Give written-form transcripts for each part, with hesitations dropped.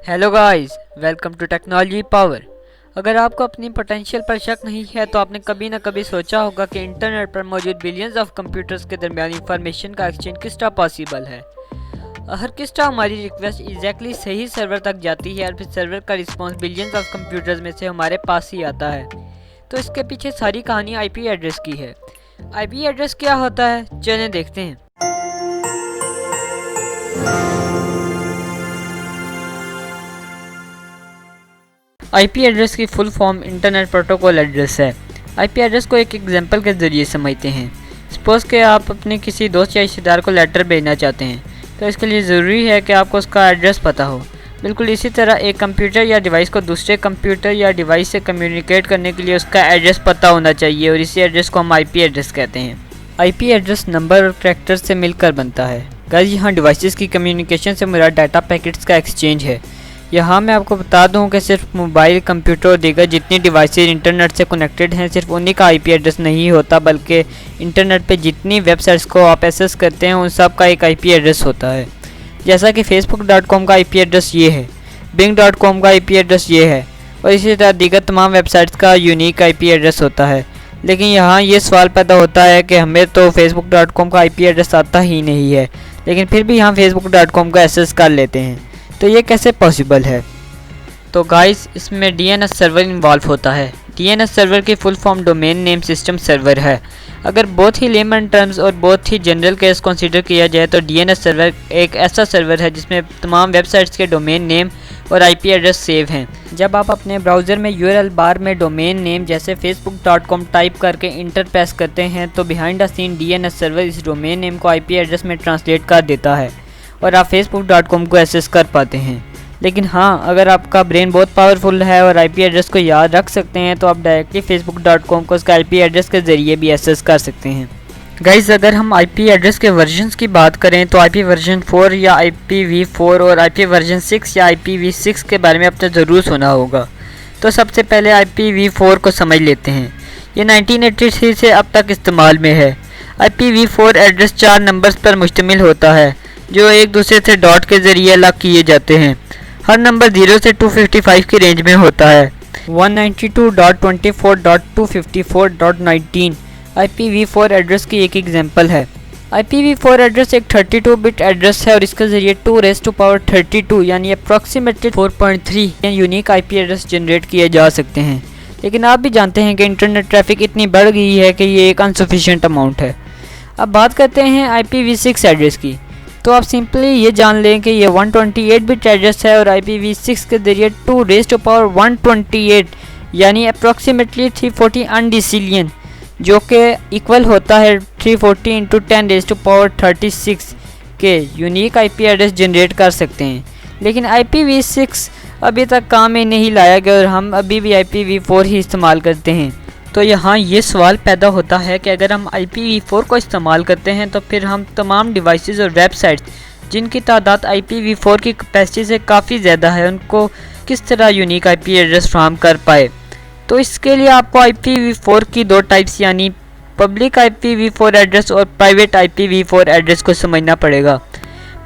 Hello guys, welcome to technology power. अगर आपको अपनी पोटेंशियल पर शक नहीं है तो आपने कभी ना कभी सोचा होगा कि इंटरनेट पर मौजूद बिलियंस ऑफ कंप्यूटर्स के दरमियान इंफॉर्मेशन का एक्सचेंज किस तरह पॉसिबल है। हर किस तरह हमारी रिक्वेस्ट एग्जैक्टली सही सर्वर तक जाती है और फिर सर्वर का रिस्पॉन्स बिलियंस ऑफ कंप्यूटर्स में से हमारे पास ही आता है। तो इसके पीछे सारी कहानी आईपी एड्रेस की है। आईपी एड्रेस क्या होता है, चलें देखते हैं। आईपी एड्रेस की full form internet protocol address है। आईपी एड्रेस को एक एग्जांपल के ज़रिए समझते हैं। सपोज़ कि आप अपने किसी दोस्त या रिश्तेदार को लेटर भेजना चाहते हैं, तो इसके लिए ज़रूरी है कि आपको उसका एड्रेस पता हो। बिल्कुल इसी तरह एक कंप्यूटर या डिवाइस को दूसरे कंप्यूटर या डिवाइस से कम्युनिकेट करने के लिए उसका एड्रेस पता होना चाहिए और इसी एड्रेस को हम आईपी एड्रेस कहते हैं। आईपी एड्रेस नंबर और कैरेक्टर से मिलकर बनता है। गाइस, यहाँ डिवाइसेस की कम्युनिकेशन से मुराद डाटा पैकेट्स का एक्सचेंज है। यहाँ मैं आपको बता दूं कि सिर्फ मोबाइल, कंप्यूटर और दीगर जितनी डिवाइसेज इंटरनेट से कनेक्टेड हैं सिर्फ उन्हीं का आईपी एड्रेस नहीं होता, बल्कि इंटरनेट पे जितनी वेबसाइट्स को आप एक्सेस करते हैं उन सब का एक आईपी एड्रेस होता है। जैसा कि facebook.com का आईपी एड्रेस ये है, bing.com का आईपी एड्रेस ये है और इसी तरह दीगर तमाम वेबसाइट्स का यूनिक आईपी एड्रेस होता है। लेकिन यहाँ ये सवाल पैदा होता है कि हमें तो facebook.com का आईपी एड्रेस आता ही नहीं है, लेकिन फिर भी हम facebook.com का एक्सेस कर लेते हैं। तो ये कैसे पॉसिबल है? तो गाइस, इसमें डीएनएस सर्वर इन्वॉल्व होता है। डीएनएस सर्वर की full form domain name system server है। अगर बहुत ही लेमन टर्म्स और बहुत ही जनरल केस कंसीडर किया जाए तो डीएनएस सर्वर एक ऐसा सर्वर है जिसमें तमाम वेबसाइट्स के डोमेन नेम और आईपी एड्रेस सेव हैं। जब आप अपने ब्राउज़र में यूआरएल बार में डोमेन नेम जैसे facebook.com टाइप करके इंटर प्रेस करते हैं तो behind the scene DNS server इस डोमेन नेम को आईपी एड्रेस में ट्रांसलेट कर देता है और आप facebook.com को एक्सेस कर पाते हैं। लेकिन हाँ, अगर आपका ब्रेन बहुत पावरफुल है और आईपी एड्रेस को याद रख सकते हैं तो आप डायरेक्टली facebook.com को उसका आईपी एड्रेस के ज़रिए भी एक्सेस कर सकते हैं। गाइस, अगर हम आईपी एड्रेस के वर्जन्स की बात करें तो आईपी वर्जन 4 या IPv4 और आईपी वर्जन 6 या IPv6 के बारे में आपने ज़रूर सुना होगा। तो सबसे पहले IPv4 को समझ लेते हैं। ये 1983 से अब तक इस्तेमाल में है। IPv4 एड्रेस 4 नंबर्स पर मुश्तमिल होता है जो एक दूसरे से डॉट के ज़रिए अलग किए जाते हैं। हर नंबर 0 से 255 की रेंज में होता है। 192.24.254.19 IPv4 एड्रेस की एक एग्जांपल है। IPv4 एड्रेस एक 32 बिट एड्रेस है और इसके ज़रिए 2⁻32 यानी approximately 4.3 unique IP address generate किए जा सकते हैं। लेकिन आप भी जानते हैं कि इंटरनेट ट्रैफिक इतनी बढ़ गई है कि ये एक अनसफिशिएंट अमाउंट है। अब बात करते हैं IPv6 एड्रेस की। तो आप सिंपली ये जान लें कि ये 128 बिट एड्रेस है और IPv6 के ज़रिए 2⁻128 यानी अप्रॉक्सीमेटली 340 अनडिसिलियन जो कि इक्वल होता है 340 × 10⁻36 के यूनिक आईपी एड्रेस जनरेट कर सकते हैं। लेकिन IPv6 अभी तक काम में नहीं लाया गया और हम अभी भी IPv4 ही इस्तेमाल करते हैं। तो यहाँ ये सवाल पैदा होता है कि अगर हम IPv4 को इस्तेमाल करते हैं तो फिर हम तमाम डिवाइसेस और वेबसाइट्स जिनकी तादाद IPv4 की कैपेसिटी से काफ़ी ज़्यादा है उनको किस तरह यूनिक आईपी एड्रेस फ्राहम कर पाए। तो इसके लिए आपको IPv4 की दो टाइप्स यानी पब्लिक IPv4 एड्रेस और प्राइवेट IPv4 एड्रेस को समझना पड़ेगा।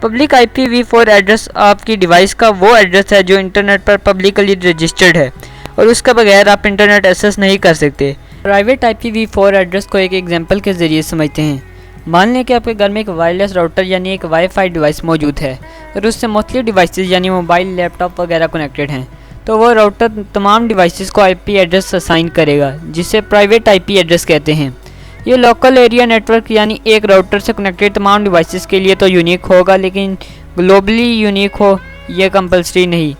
पब्लिक IPv4 एड्रेस आपकी डिवाइस का वो एड्रेस है जो इंटरनेट पर पब्लिकली रजिस्टर्ड है और उसके बगैर आप इंटरनेट एक्सेस नहीं कर सकते। प्राइवेट IPv4 एड्रेस को एक एग्जांपल के ज़रिए समझते हैं। मान लें कि आपके घर में एक वायरलेस राउटर यानी एक वाईफाई डिवाइस मौजूद है और उससे मुख्तलिफ डिवाइसेस यानी मोबाइल, लैपटॉप वगैरह कनेक्टेड हैं। तो वो राउटर तमाम डिवाइसेस को आईपी एड्रेस असाइन करेगा जिसे प्राइवेट आईपी एड्रेस कहते हैं। ये लोकल एरिया नेटवर्क यानी एक राउटर से कनेक्टेड तमाम डिवाइसेस के लिए तो यूनिक होगा, लेकिन ग्लोबली यूनिक हो ये कंपलसरी नहीं।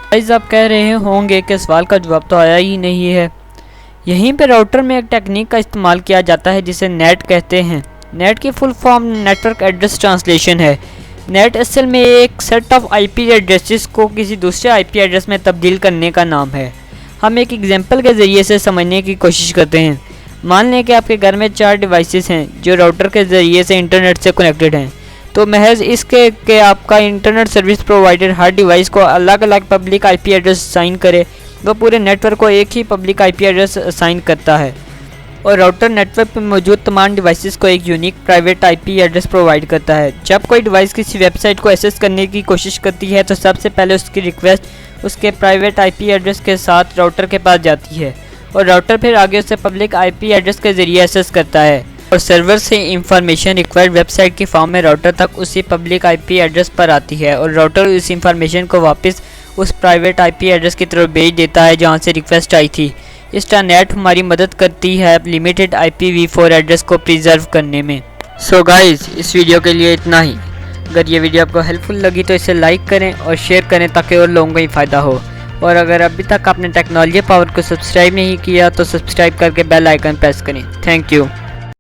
गाइस, आप कह रहे होंगे कि सवाल का जवाब तो आया ही नहीं है। यहीं पे राउटर में एक टेक्निक का इस्तेमाल किया जाता है जिसे नेट कहते हैं। नेट की full form network address translation है। नेट असल में एक सेट ऑफ आईपी एड्रेसेस को किसी दूसरे आईपी एड्रेस में तब्दील करने का नाम है। हम एक एग्जांपल के ज़रिए से समझने की कोशिश करते हैं। मान लें कि आपके घर में 4 डिवाइसेस हैं जो राउटर के ज़रिए से इंटरनेट से कनेक्टेड हैं। तो महज इसके कि आपका इंटरनेट सर्विस प्रोवाइडर हर डिवाइस को अलग अलग पब्लिक आईपी एड्रेस असाइन करे, वो पूरे नेटवर्क को एक ही पब्लिक आईपी एड्रेस असाइन करता है और राउटर नेटवर्क पर मौजूद तमाम डिवाइसेस को एक unique private IP address provide करता है। जब कोई डिवाइस किसी वेबसाइट को एक्सेस करने की कोशिश करती है तो सबसे पहले उसकी रिक्वेस्ट उसके प्राइवेट आईपी एड्रेस के साथ राउटर के पास जाती है और राउटर फिर आगे उसे पब्लिक आईपी एड्रेस के ज़रिए एक्सेस करता है और सर्वर से इंफॉर्मेशन रिक्वायर्ड वेबसाइट की फॉर्म में राउटर तक उसी पब्लिक आईपी एड्रेस पर आती है और राउटर इस इंफॉर्मेशन को वापस उस प्राइवेट आईपी एड्रेस की तरफ भेज देता है जहां से रिक्वेस्ट आई थी। इस तरह नेट हमारी मदद करती है लिमिटेड IPv4 एड्रेस को प्रिजर्व करने में। सो गाइस, इस वीडियो के लिए इतना ही। अगर ये वीडियो आपको हेल्पफुल लगी तो इसे लाइक करें और शेयर करें ताकि और लोगों को ही फ़ायदा हो। और अगर अभी तक आपने टेक्नोलॉजी पावर को सब्सक्राइब नहीं किया तो सब्सक्राइब करके बेल आइकन प्रेस करें। Thank you.